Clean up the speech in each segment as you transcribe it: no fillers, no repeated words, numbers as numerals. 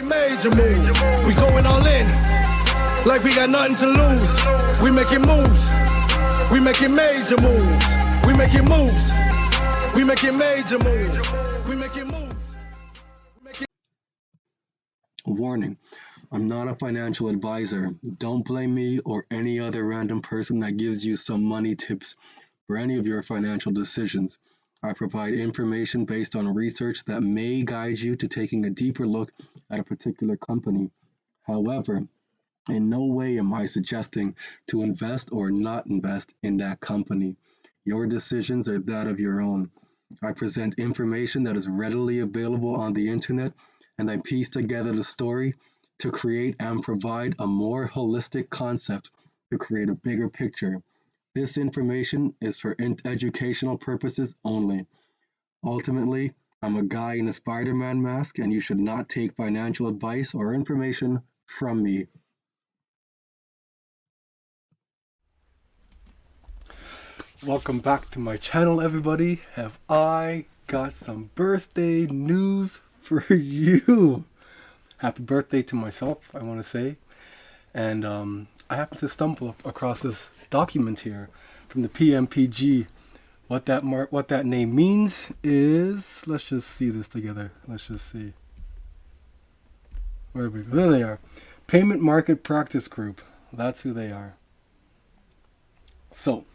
Major moves. We going all in. Like we got nothing to lose. We making moves. We making major moves. We making moves. We making major moves. We making moves. Warning, I'm not a financial advisor. Don't blame me or any other random person that gives you some money tips for any of your financial decisions. I provide information based on research that may guide you to taking a deeper look at a particular company. However, in no way am I suggesting to invest or not invest in that company. Your decisions are that of your own. I present information that is readily available on the internet, and I piece together the story to create and provide a more holistic concept to create a bigger picture. This information is for educational purposes only. Ultimately, I'm a guy in a Spider-Man mask, and you should not take financial advice or information from me. Welcome back to my channel, everybody. Have I got some birthday news for you? Happy birthday to myself, I want to say. And I happened to stumble across this document here from the PMPG. What that name means is, let's just see this together. Let's just see. Where are we? There they are. Payment Market Practice Group. That's who they are. So,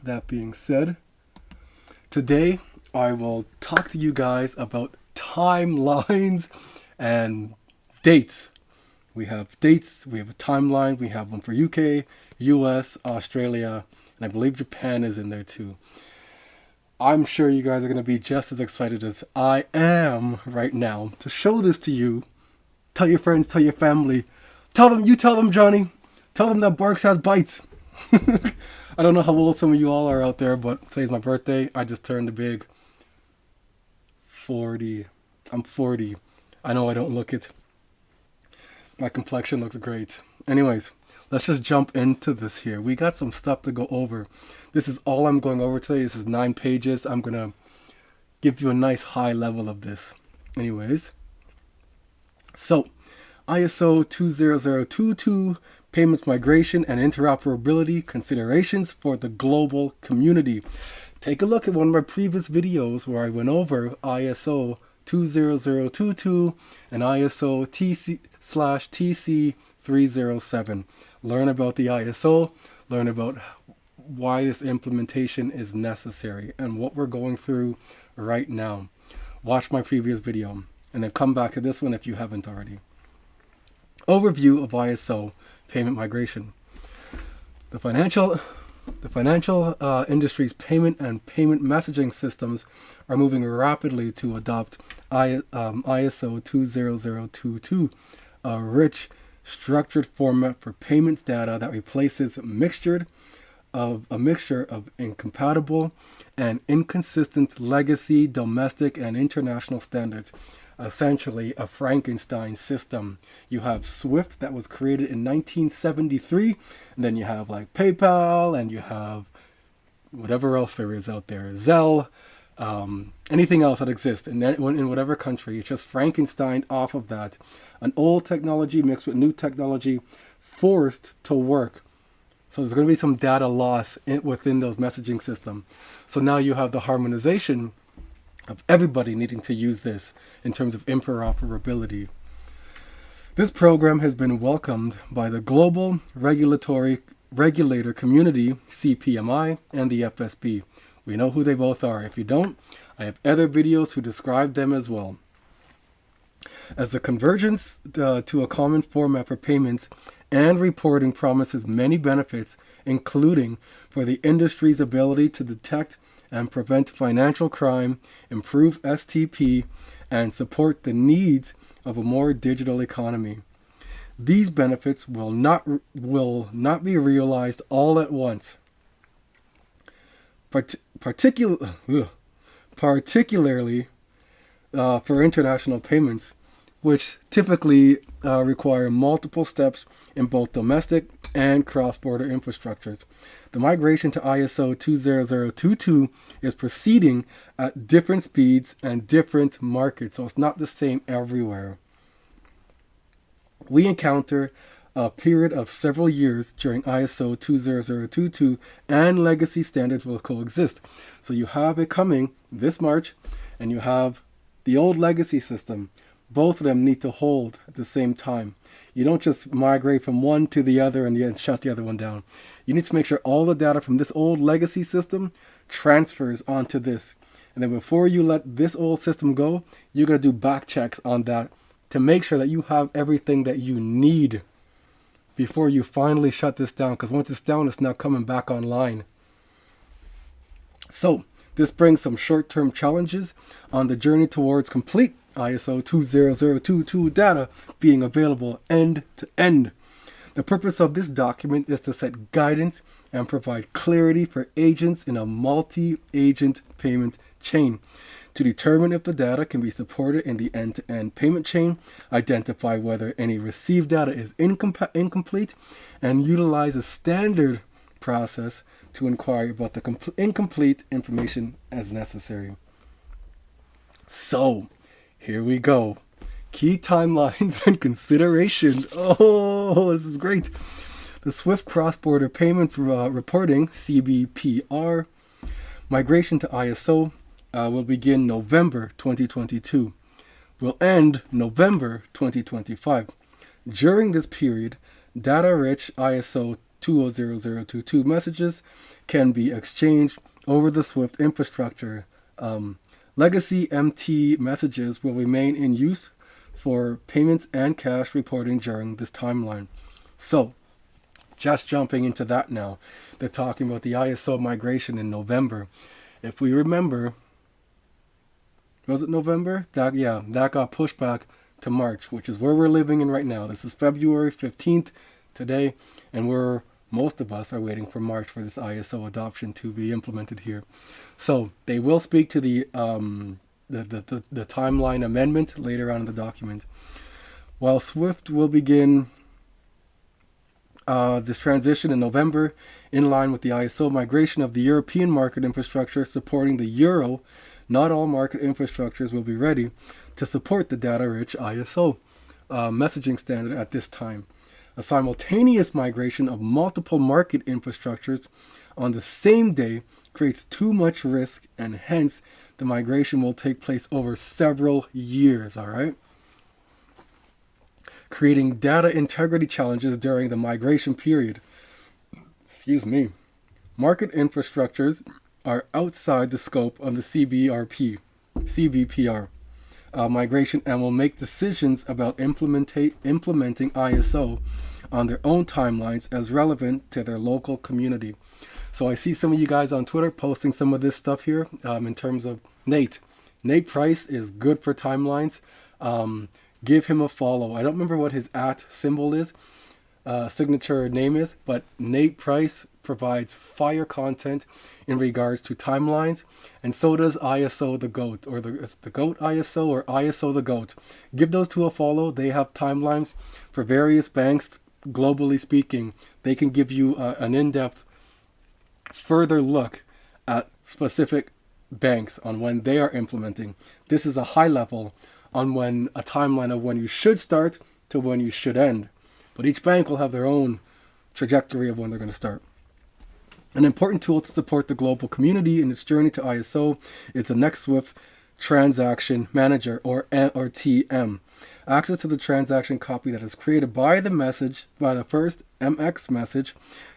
that being said, today I will talk to you guys about timelines and dates. We have dates, we have a timeline, we have one for UK, US, Australia, and I believe Japan is in there too. I'm sure you guys are going to be just as excited as I am right now to show this to you. Tell your friends, tell your family. Tell them, Johnny. Tell them that Barks has bites. I don't know how old some of you all are out there, but today's my birthday. I just turned a big 40. I'm 40. I know I don't look it. My complexion looks great. Anyways, let's just jump into this here. We got some stuff to go over. This is all I'm going over today. This is 9 pages. I'm going to give you a nice high level of this. Anyways, so ISO 20022 Payments Migration and Interoperability Considerations for the Global Community. Take a look at one of my previous videos where I went over ISO 20022 and ISO TC/TC 307. Learn about the ISO, learn about why this implementation is necessary and what we're going through right now. Watch my previous video and then come back to this one if you haven't already. Overview of ISO payment migration. The financial industry's payment and payment messaging systems are moving rapidly to adopt ISO 20022, a rich, structured format for payments data that replaces a mixture of incompatible and inconsistent legacy, domestic, and international standards. Essentially a Frankenstein system. You have SWIFT that was created in 1973, and then you have like PayPal, and you have whatever else there is out there, Zelle, anything else that exists in whatever country. It's just Frankenstein off of that. An old technology mixed with new technology forced to work. So there's going to be some data loss within those messaging systems. So now you have the harmonization of everybody needing to use this in terms of interoperability. This program has been welcomed by the global regulator community, CPMI, and the FSB. We know who they both are. If you don't, I have other videos to describe them as well. As the convergence to a common format for payments and reporting promises many benefits, including for the industry's ability to detect and prevent financial crime, improve STP, and support the needs of a more digital economy. These benefits will not be realized all at once. Particularly for international payments, which typically require multiple steps in both domestic and cross-border infrastructures. The migration to ISO 20022 is proceeding at different speeds and different markets, so it's not the same everywhere. We encounter a period of several years during ISO 20022 and legacy standards will coexist. So you have it coming this March and you have the old legacy system. Both of them need to hold at the same time. You don't just migrate from one to the other and then shut the other one down. You need to make sure all the data from this old legacy system transfers onto this. And then before you let this old system go, you're going to do back checks on that to make sure that you have everything that you need before you finally shut this down. Because once it's down, it's not coming back online. So this brings some short-term challenges on the journey towards complete ISO 20022 data being available end to end. The purpose of this document is to set guidance and provide clarity for agents in a multi-agent payment chain to determine if the data can be supported in the end-to-end payment chain, identify whether any received data is incomplete, and utilize a standard process to inquire about the incomplete information as necessary. So, here we go. Key timelines and considerations. Oh, this is great. The Swift Cross-Border Payments Reporting, CBPR, migration to ISO will begin November 2022. Will end November 2025. During this period, data-rich ISO 20022 messages can be exchanged over the Swift infrastructure. Legacy MT messages will remain in use for payments and cash reporting during this timeline. So, just jumping into that now, they're talking about the ISO migration in November. If we remember, was it November? That got pushed back to March, which is where we're living in right now. This is February 15th today, and most of us are waiting for March for this ISO adoption to be implemented here. So they will speak to the timeline amendment later on in the document. While Swift will begin this transition in November, in line with the ISO migration of the European market infrastructure supporting the Euro, not all market infrastructures will be ready to support the data-rich ISO messaging standard at this time. A simultaneous migration of multiple market infrastructures on the same day creates too much risk, and hence the migration will take place over several years, all right? Creating data integrity challenges during the migration period. Market infrastructures are outside the scope of the CBPR migration and will make decisions about implementing ISO on their own timelines as relevant to their local community. So I see some of you guys on Twitter posting some of this stuff here in terms of Nate. Nate Price is good for timelines. Give him a follow. I don't remember what his @ symbol is, signature name is, but Nate Price provides fire content in regards to timelines, and so does ISO the GOAT, or the GOAT ISO, or ISO the GOAT. Give those two a follow. They have timelines for various banks globally speaking. They can give you an in-depth further look at specific banks on when they are implementing. This is a high level on when a timeline of when you should start to when you should end. But each bank will have their own trajectory of when they're going to start. An important tool to support the global community in its journey to ISO is the Next Swift Transaction Manager, or TM. Access to the transaction copy that is created by the first MX message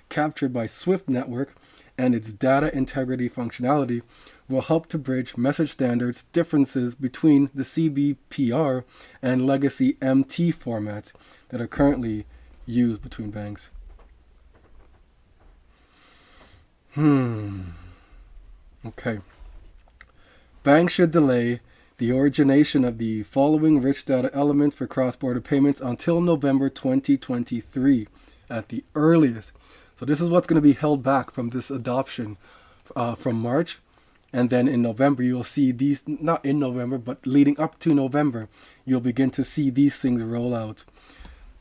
captured by Swift Network and its data integrity functionality will help to bridge message standards differences between the CBPR and legacy MT formats that are currently used between banks. Okay. Banks should delay the origination of the following rich data elements for cross-border payments until November 2023 at the earliest. So this is what's going to be held back from this adoption from March. And then in November, you'll see these, not in November, but leading up to November, you'll begin to see these things roll out.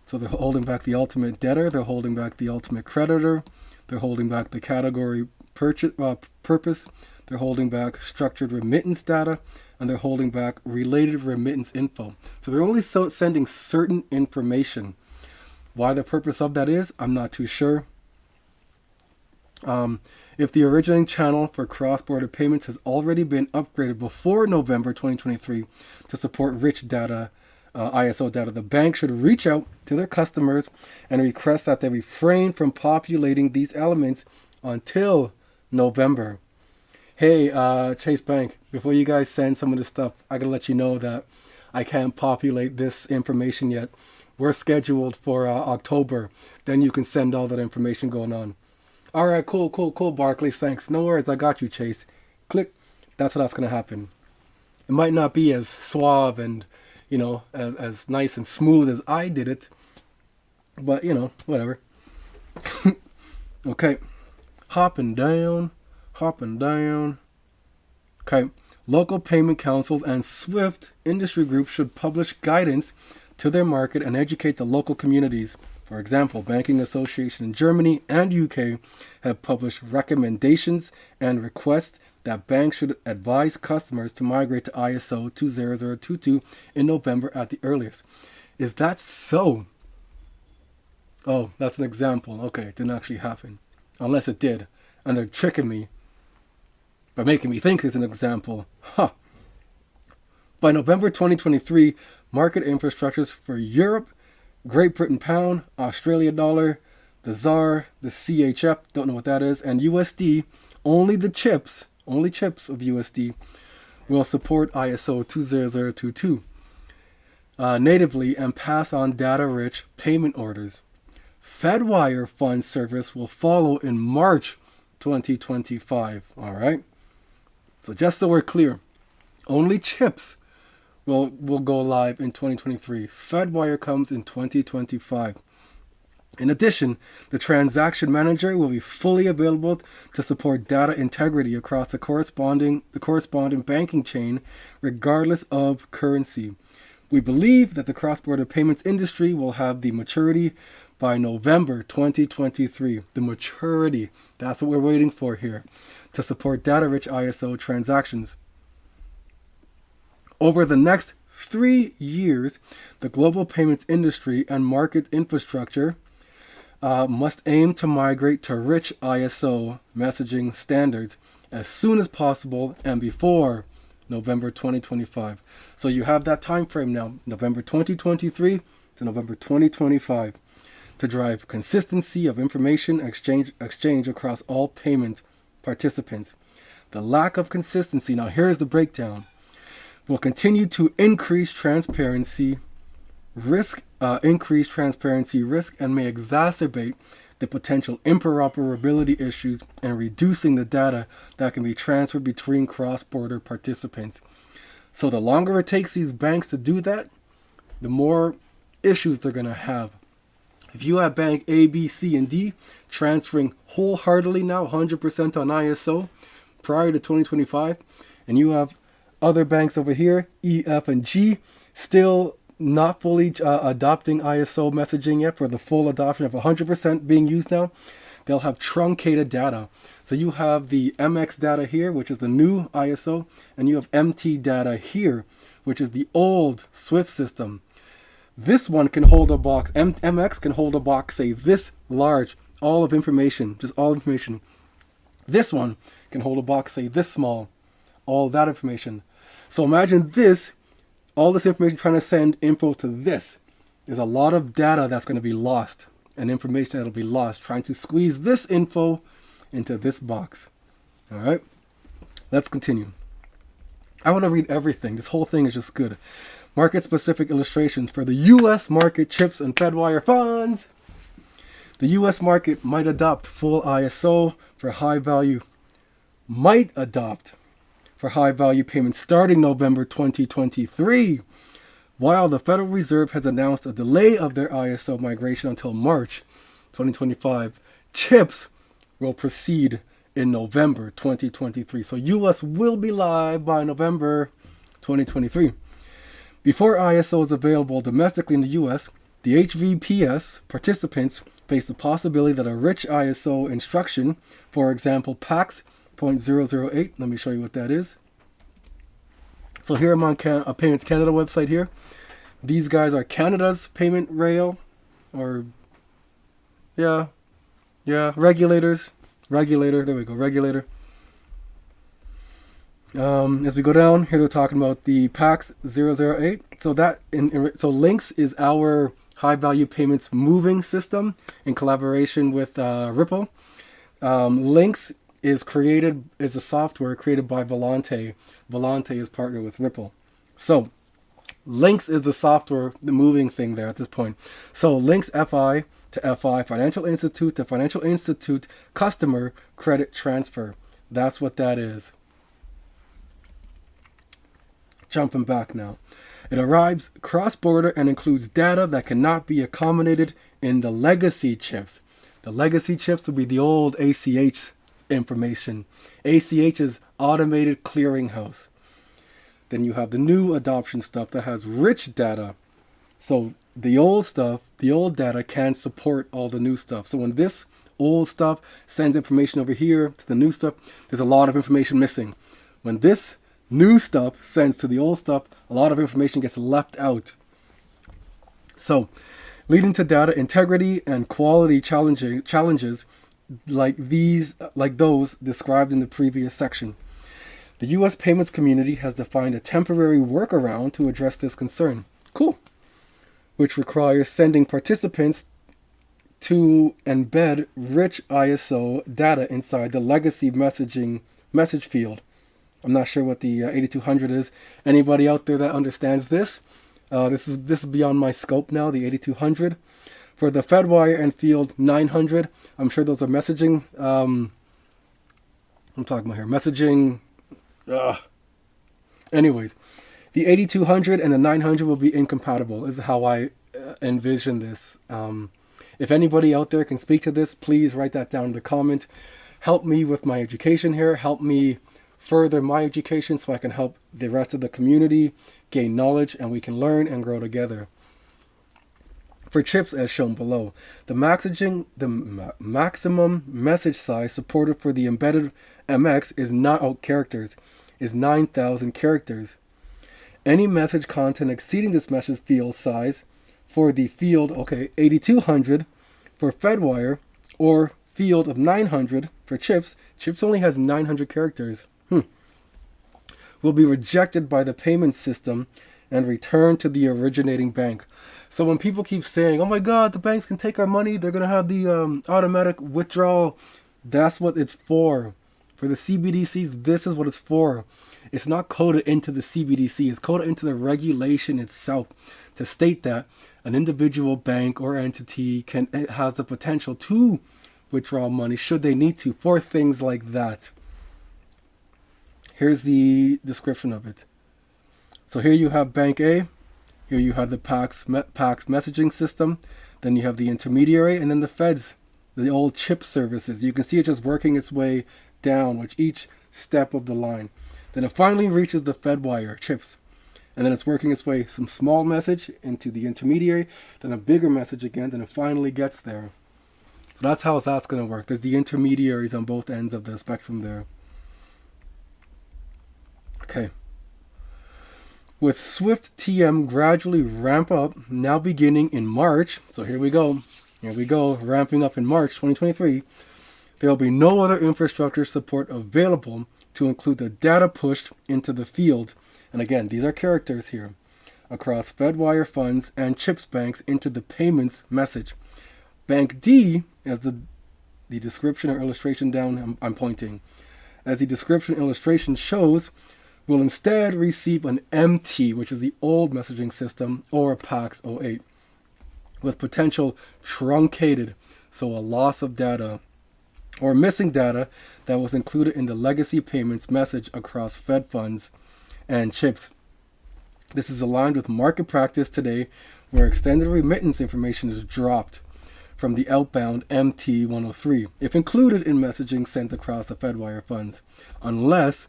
So they're holding back the ultimate debtor, they're holding back the ultimate creditor, they're holding back the category purpose, they're holding back structured remittance data, and they're holding back related remittance info. So they're only sending certain information. Why the purpose of that is, I'm not too sure. If the originating channel for cross-border payments has already been upgraded before November 2023 to support rich data, ISO data, the bank should reach out to their customers and request that they refrain from populating these elements until November. Hey, Chase Bank, before you guys send some of this stuff, I gotta let you know that I can't populate this information yet. We're scheduled for October. Then you can send all that information going on. All right, cool, Barclays, thanks. No worries, I got you, Chase. Click. That's how that's going to happen. It might not be as suave and, as nice and smooth as I did it. But, whatever. Okay. Hopping down. Okay. Local payment councils and SWIFT industry groups should publish guidance to their market and educate the local communities. For example, Banking Association in Germany and UK have published recommendations and requests that banks should advise customers to migrate to ISO 20022 in November at the earliest. Is that so? Oh, that's an example. Okay, it didn't actually happen. Unless it did. And they're tricking me by making me think it's an example. Huh. By November 2023, market infrastructures for Europe, Great Britain pound, Australia dollar, the ZAR, the CHF, don't know what that is, and USD, only chips of USD will support ISO 20022 natively and pass on data-rich payment orders. Fedwire fund service will follow in March 2025. All right. So just so we're clear, only chips will go live in 2023. Fedwire comes in 2025. In addition, the transaction manager will be fully available to support data integrity across the corresponding banking chain, regardless of currency. We believe that the cross-border payments industry will have the maturity by November 2023. The maturity, that's what we're waiting for here, to support data-rich ISO transactions. Over the next 3 years, the global payments industry and market infrastructure must aim to migrate to rich ISO messaging standards as soon as possible and before November 2025. So you have that time frame now, November 2023 to November 2025, to drive consistency of information exchange across all payment participants. The lack of consistency, now here's the breakdown, will continue to increase transparency risk, and may exacerbate the potential interoperability issues and reducing the data that can be transferred between cross-border participants. So the longer it takes these banks to do that, the more issues they're going to have. If you have bank A, B, C, and D transferring wholeheartedly now 100% on ISO prior to 2025, and you have other banks over here, E, F, and G, still not fully adopting ISO messaging yet for the full adoption of 100% being used now, they'll have truncated data. So you have the MX data here, which is the new ISO, and you have MT data here, which is the old SWIFT system. This one can hold a box, MX can hold a box, say this large, all of information, just all information. This one can hold a box, say this small, all that information. So imagine this, all this information trying to send info to this. There's a lot of data that's going to be lost and information that'll be lost trying to squeeze this info into this box. All right, let's continue. I want to read everything. This whole thing is just good. Market-specific illustrations for the U.S. market chips and Fedwire funds. The U.S. market might adopt full ISO for high-value payments starting November 2023, while the Federal Reserve has announced a delay of their ISO migration until March 2025. Chips will proceed in November 2023. So U.S. will be live by November 2023. Before ISO is available domestically in the U.S., the HVPS participants face the possibility that a rich ISO instruction, for example, PAX 0.008, let me show you what that is. So here I'm on Payments Canada website here. These guys are Canada's payment rail, or regulators. Regulator, there we go, regulator. As we go down here, they're talking about the PAX 008. So so Lynx is our high value payments moving system in collaboration with Ripple. Lynx is a software created by Volante. Volante is partnered with Ripple. So Lynx is the software, the moving thing there at this point. So Lynx FI to FI, financial institute to financial institute, customer credit transfer. That's what that is. Jumping back now. It arrives cross-border and includes data that cannot be accommodated in the legacy chips. The legacy chips would be the old ACH information. ACH is automated clearinghouse. Then you have the new adoption stuff that has rich data. So the old stuff, the old data can't support all the new stuff. So when this old stuff sends information over here to the new stuff, there's a lot of information missing. When this new stuff sends to the old stuff, a lot of information gets left out. So, leading to data integrity and quality challenges like those described in the previous section. The U.S. payments community has defined a temporary workaround to address this concern. Cool. Which requires sending participants to embed rich ISO data inside the legacy message field. I'm not sure what the 8200 is. Anybody out there that understands this? This is beyond my scope now, the 8200. For the Fedwire and Field 900, I'm sure those are messaging. I'm talking about here. Messaging. Anyways, the 8200 and the 900 will be incompatible, is how I envision this. If anybody out there can speak to this, please write that down in the comment. Help me with my education here. Help me further my education so I can help the rest of the community gain knowledge and we can learn and grow together. For chips as shown below, the maximum message size supported for the embedded MX is not characters, is 9,000 characters. Any message content exceeding this message field size for the field 8200 for Fedwire or field of 900 for chips only has 900 characters. Will be rejected by the payment system and returned to the originating bank. So when people keep saying, oh my God, the banks can take our money, they're going to have the automatic withdrawal, that's what it's for. For the CBDCs, this is what it's for. It's not coded into the CBDC, it's coded into the regulation itself to state that an individual bank or entity has the potential to withdraw money should they need to for things like that. Here's the description of it. So here you have Bank A, here you have the PAX messaging system, then you have the intermediary, and then the feds, the old chip services. You can see it just working its way down with each step of the line. Then it finally reaches the Fedwire chips. And then it's working its way, some small message into the intermediary, then a bigger message again, then it finally gets there. So that's how that's going to work. There's the intermediaries on both ends of the spectrum there. Okay. With Swift TM gradually ramp up, now beginning in March. So here we go, ramping up in March 2023. There will be no other infrastructure support available to include the data pushed into the field. And again, these are characters here. Across Fedwire funds and chips banks into the payments message. Bank D, as the description or illustration down, I'm pointing. As the description illustration shows, will instead receive an MT, which is the old messaging system, or a PAX 08, with potential truncated, so a loss of data, or missing data that was included in the legacy payments message across Fed funds and chips. This is aligned with market practice today, where extended remittance information is dropped from the outbound MT103, if included in messaging sent across the Fedwire funds, unless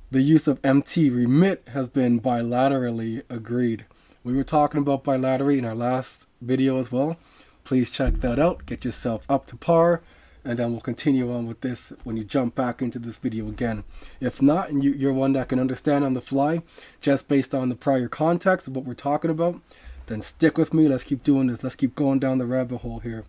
the use of MT remit has been bilaterally agreed. We were talking about bilaterally in our last video as well. Please check that out. Get yourself up to par and then we'll continue on with this when you jump back into this video again. If not, and you're one that can understand on the fly, just based on the prior context of what we're talking about, then stick with me. Let's keep doing this. Let's keep going down the rabbit hole here.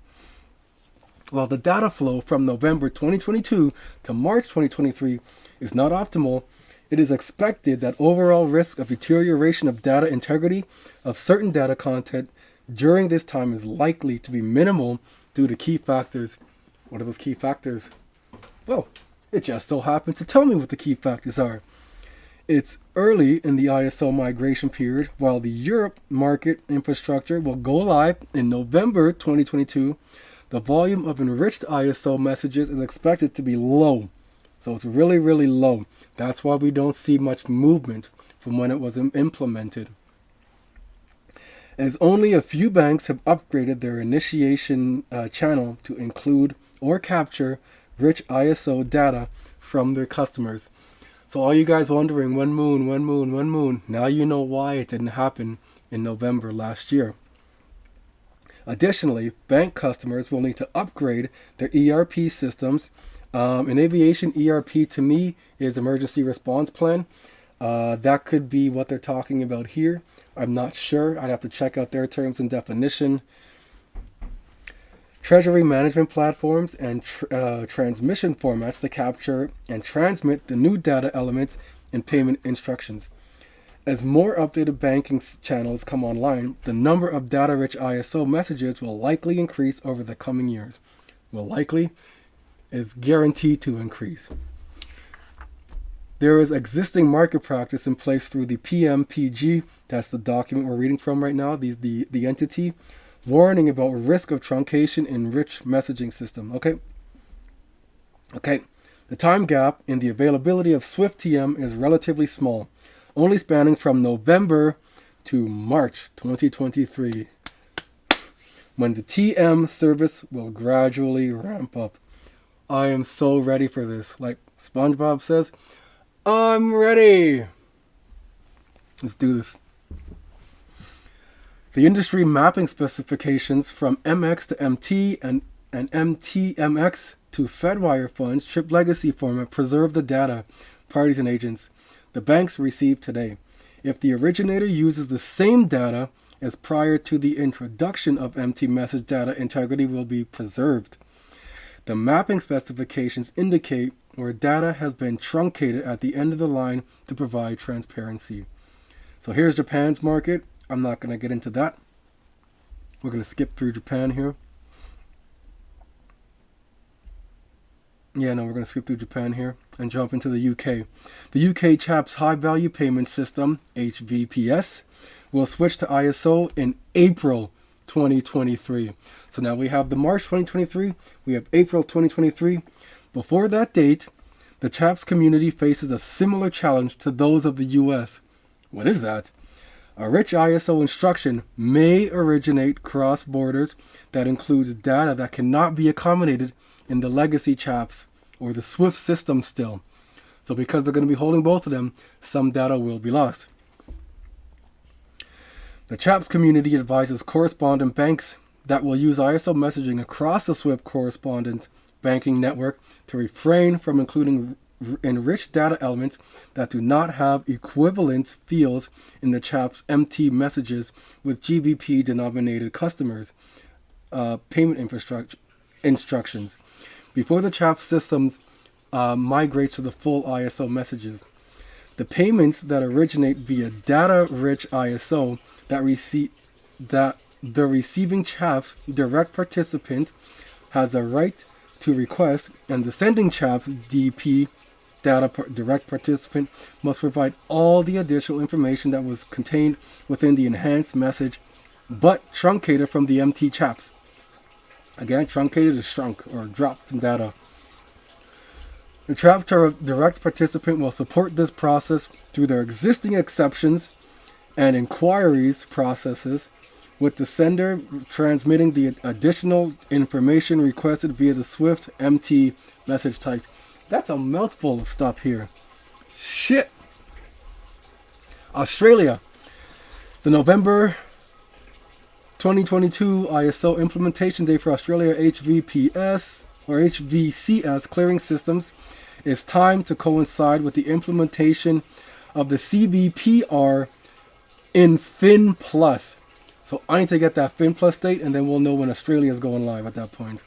While the data flow from November 2022 to March 2023 is not optimal, it is expected that overall risk of deterioration of data integrity of certain data content during this time is likely to be minimal due to key factors. What are those key factors? Well, it just so happens to tell me what the key factors are. It's early in the ISO migration period. While the Europe market infrastructure will go live in November 2022, the volume of enriched ISO messages is expected to be low. So it's really, really low. That's why we don't see much movement from when it was implemented. As only a few banks have upgraded their initiation channel to include or capture rich ISO data from their customers. So all you guys wondering, when moon, now you know why it didn't happen in November last year. Additionally, bank customers will need to upgrade their ERP systems. An aviation ERP to me is emergency response plan. That could be what they're talking about here. I'm not sure. I'd have to check out their terms and definition. Treasury management platforms and transmission formats to capture and transmit the new data elements and payment instructions. As more updated banking channels come online, the number of data-rich ISO messages will likely increase over the coming years. Will likely is guaranteed to increase. There is existing market practice in place through the PMPG, that's the document we're reading from right now, the entity, warning about risk of truncation in rich messaging system. Okay. The time gap in the availability of SwiftTM is relatively small, only spanning from November to March 2023, when the TM service will gradually ramp up. I am so ready for this. Like SpongeBob says, I'm ready. Let's do this. The industry mapping specifications from MX to MT and MT-MX to Fedwire funds chip legacy format preserve the data parties and agents the banks receive today. If the originator uses the same data as prior to the introduction of MT message, data integrity will be preserved. The mapping specifications indicate where data has been truncated at the end of the line to provide transparency. So here's Japan's market. I'm not going to get into that. We're going to skip through Japan here. We're going to skip through Japan here and jump into the UK. The UK CHAPS High Value Payment System, HVPS, will switch to ISO in April 2023. So now we have the March 2023, we have April 2023. Before that date, the CHAPS community faces a similar challenge to those of the US. What is that? A rich ISO instruction may originate cross borders that includes data that cannot be accommodated in the legacy CHAPS or the SWIFT system still. So because they're going to be holding both of them, some data will be lost. The CHAPS community advises correspondent banks that will use ISO messaging across the SWIFT correspondent banking network to refrain from including enriched data elements that do not have equivalent fields in the CHAPS MT messages with GBP denominated customers payment instructions before the CHAPS systems migrates to the full ISO messages. The payments that originate via data-rich ISO that the receiving CHAPS direct participant has a right to request, and the sending CHAPS DP direct participant must provide all the additional information that was contained within the enhanced message, but truncated from the MT CHAPS. Again, truncated is shrunk or dropped some data. The CHAPS direct participant will support this process through their existing exceptions and inquiries processes, with the sender transmitting the additional information requested via the SWIFT MT message types. That's a mouthful of stuff here. Shit. Australia. The November 2022 ISO implementation date for Australia HVPS or HVCS clearing systems is timed to coincide with the implementation of the CBPR in Fin Plus. So I need to get that Fin Plus date, and then we'll know when Australia is going live at that point.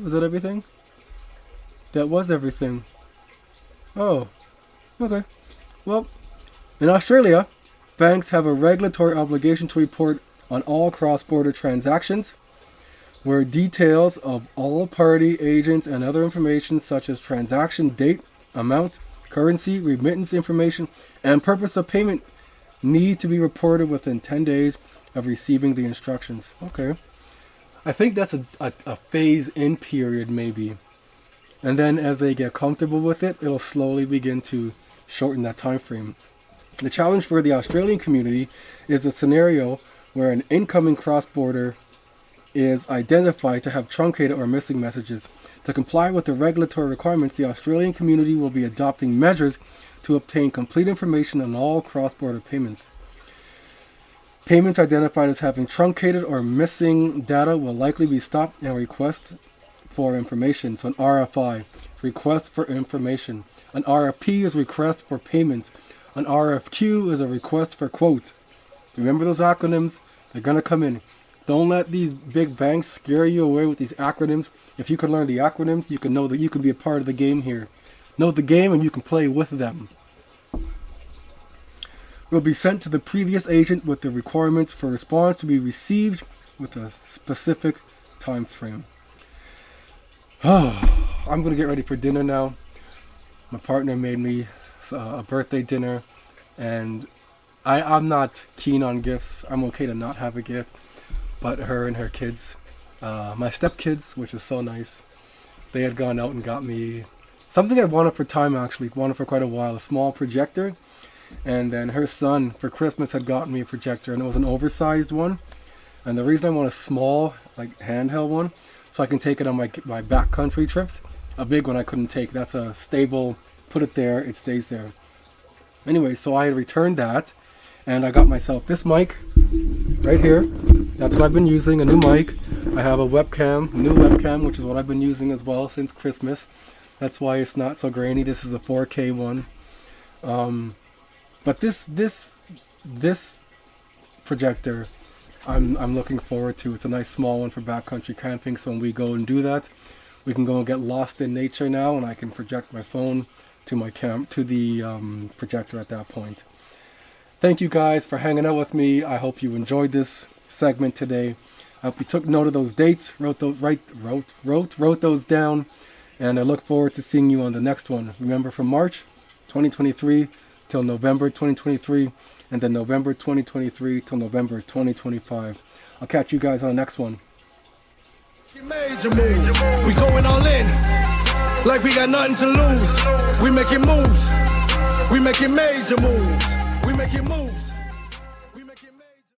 Was that everything? That was everything. Oh, okay. Well, in Australia, banks have a regulatory obligation to report on all cross-border transactions, where details of all party, agents, and other information such as transaction date, amount, currency, remittance information, and purpose of payment need to be reported within 10 days of receiving the instructions. Okay. I think that's a phase-in period maybe. And then as they get comfortable with it, it'll slowly begin to shorten that time frame. The challenge for the Australian community is the scenario where an incoming cross-border is identified to have truncated or missing messages. To comply with the regulatory requirements, the Australian community will be adopting measures to obtain complete information on all cross-border payments. Payments identified as having truncated or missing data will likely be stopped and request for information. So an RFI, request for information. An RFP is request for payments. An RFQ is a request for quotes. Remember those acronyms? They're going to come in. Don't let these big banks scare you away with these acronyms. If you can learn the acronyms, you can know that you can be a part of the game here. Know the game and you can play with them. Will be sent to the previous agent with the requirements for response to be received with a specific time frame. I'm going to get ready for dinner now. My partner made me a birthday dinner, and I'm not keen on gifts. I'm okay to not have a gift, but her and her kids, my stepkids, which is so nice, they had gone out and got me something I wanted for quite a while, a small projector. And then her son for Christmas had gotten me a projector, and it was an oversized one. And the reason I want a small, like handheld one, so I can take it on my backcountry trips. A big one I couldn't take. That's a stable, put it there, it stays there. Anyway, so I had returned that, and I got myself this mic right here. That's what I've been using, a new mic. I have a new webcam, which is what I've been using as well since Christmas. That's why it's not so grainy. This is a 4K one. But this projector, I'm looking forward to. It's a nice small one for backcountry camping. So when we go and do that, we can go and get lost in nature now, and I can project my phone to the projector at that point. Thank you guys for hanging out with me. I hope you enjoyed this segment today. I hope you took note of those dates, wrote those down, and I look forward to seeing you on the next one. Remember, from March 2023 till November 2023, and then November 2023 till November 2025. I'll catch you guys on the next one. Major moves. We going all in, like we got nothing to lose. We making moves. We making major moves. We making moves.